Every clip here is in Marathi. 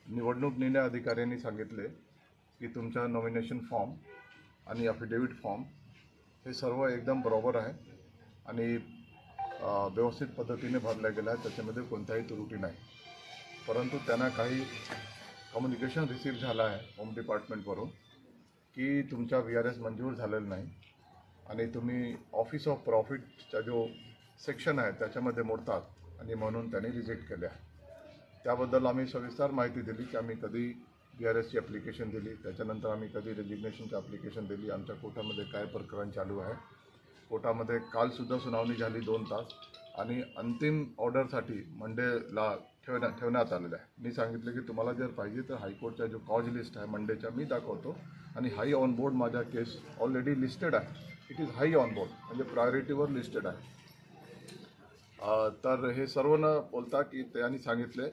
निवडणूक निर्णय अधिकाऱ्यांनी सांगितले की तुमचा नॉमिनेशन फॉर्म आणि अफिडेविट फॉर्म हे सर्व एकदम बरोबर आहे आणि व्यवस्थित पद्धतीने भरला गेला आहे, त्याच्यामध्ये कोणत्याही त्रुटी नाही. परंतु त्यांना काही कम्युनिकेशन रिसीव्ह झाला आहे होम डिपार्टमेंटवरून की तुमचा VRS मंजूर झालेला नाही आणि तुम्ही ऑफिस ऑफ प्रॉफिटचा जो सेक्शन आहे त्याच्यामध्ये मोडतात आणि म्हणून त्यांनी रिजेक्ट केले आहे. त्याबद्दल आम्ही सविस्तर माहिती दिली की आम्ही कधी VRSची ॲप्लिकेशन दिली, त्याच्यानंतर आम्ही कधी रेजिग्नेशनची ॲप्लिकेशन दिली, आमच्या कोर्टामध्ये काय प्रकरण चालू आहे. कोर्टामध्ये कालसुद्धा सुनावणी झाली 2 तास आणि अंतिम ऑर्डरसाठी मंडेला ठेवण्यात आलेलं आहे. मी सांगितलं की तुम्हाला जर पाहिजे तर हायकोर्टचा जो कॉज लिस्ट आहे मंडेचा मी दाखवतो आणि हाय ऑन बोर्ड माझ्या केस ऑलरेडी लिस्टेड आहे. It is hi on board म्हणजे प्रायोरिटीवर लिस्टेड आहे. तर हे सर्व न बोलता की त्यांनी सांगितले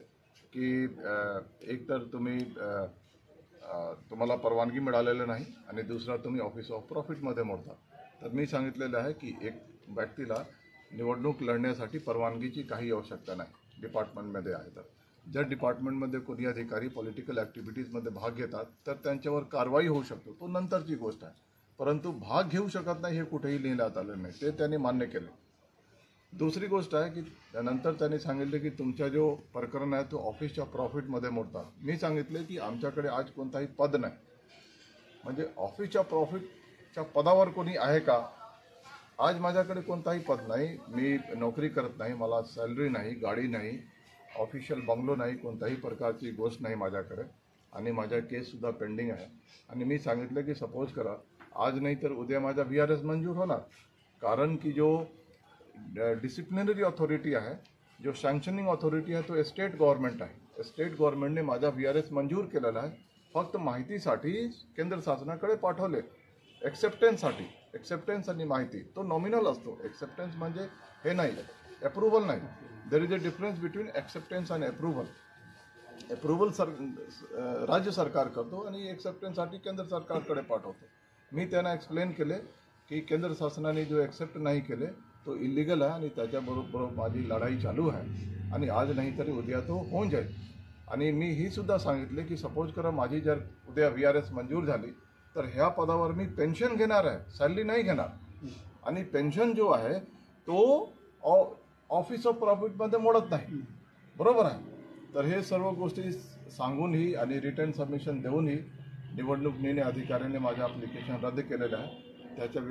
की एक तर तुम्हाला परवानगी मिळालेली नाही आणि दुसरा तुम्ही ऑफिस ऑफ प्रॉफिटमध्ये मोडता. तर मी सांगितलेलं आहे की एक व्यक्तीला निवडणूक लढण्यासाठी परवानगीची काही आवश्यकता नाही डिपार्टमेंटमध्ये आहे. तर जर डिपार्टमेंटमध्ये कोणी अधिकारी पॉलिटिकल ॲक्टिव्हिटीजमध्ये भाग घेतात तर त्यांच्यावर कारवाई होऊ शकतो, तो नंतरची गोष्ट आहे. परंतु भाग घेऊ शकत नाही हे कुठेही लिहिण्यात आलं नाही, ते त्यांनी मान्य केले. दुसरी गोष्ट आहे की नंतर त्यांनी सांगितले की तुमचा जो प्रकरण आहे तो ऑफिसच्या प्रॉफिटमध्ये मोडतात. मी सांगितले की आमच्याकडे आज कोणताही पद नाही, म्हणजे ऑफिसच्या प्रॉफिटच्या पदावर कोणी आहे का? आज माझ्याकडे कोणताही पद नाही, मी नोकरी करत नाही, मला सॅलरी नाही, गाडी नाही, ऑफिशियल बंगलो नाही, कोणत्याही प्रकारची गोष्ट नाही माझ्याकडे आणि माझ्या केससुद्धा पेंडिंग आहे. आणि मी सांगितलं की सपोज करा आज नाही तर उद्या माझा VRS मंजूर होणार, कारण की जो डिसिप्लिनरी अथॉरिटी आहे, जो सँक्शनिंग अथॉरिटी आहे तो स्टेट गव्हर्नमेंट आहे. स्टेट गव्हर्नमेंटने माझा VRS मंजूर केलेला आहे. फक्त माहितीसाठी केंद्र शासनाकडे पाठवले एक्सेप्टन्ससाठी. एक्सेप्टन्स आणि माहिती तो नॉमिनल असतो. एक्सेप्टन्स म्हणजे हे नाही, अप्रुव्हल नाही. There is a difference between acceptance आणि अप्रुव्हल. अप्रुव्हल राज्य सरकार करतो आणि एक्सेप्टन्ससाठी केंद्र सरकारकडे पाठवतो. मी त्यांना एक्सप्लेन केले की केंद्र शासनाने जो एक्सेप्ट नाही केले तो इलिगल आहे आणि त्याच्याबरोबर माझी लढाई चालू आहे आणि आज नाही तरी उद्या तो होऊन जाईल. आणि मी ही सुद्धा सांगितले की सपोज करा माझी जर उद्या VRS मंजूर झाली तर ह्या पदावर मी पेन्शन घेणार आहे, सॅलरी नाही घेणार. आणि पेन्शन जो आहे तो ऑफिस ऑफ प्रॉफिटमध्ये मोडत नाही, बरोबर आहे. तर हे सर्व गोष्टी सांगूनही आणि रिटर्न सबमिशन देऊनही निवडणूक निर्णय अधिकाऱ्याने माझं ॲप्लिकेशन रद्द केलेलं आहे. त्याच्या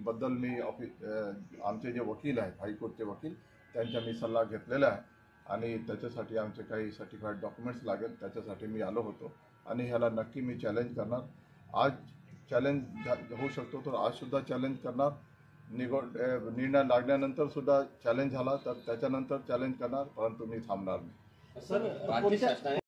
बद्दल मी आमचे जे वकील आहेत हायकोर्टचे वकील त्यांचा मी सल्ला घेतलेला आहे आणि त्याच्यासाठी आमचे काही सर्टिफाईड डॉक्युमेंट्स लागेल, त्याच्यासाठी मी आलो होतो आणि ह्याला नक्की मी चॅलेंज करणार. आज चॅलेंज होऊ शकतो तर आजसुद्धा चॅलेंज करणार. निर्णय लागल्यानंतर सुद्धा चॅलेंज झाला तर त्याच्यानंतर चॅलेंज करणार, परंतु मी थांबणार नाही.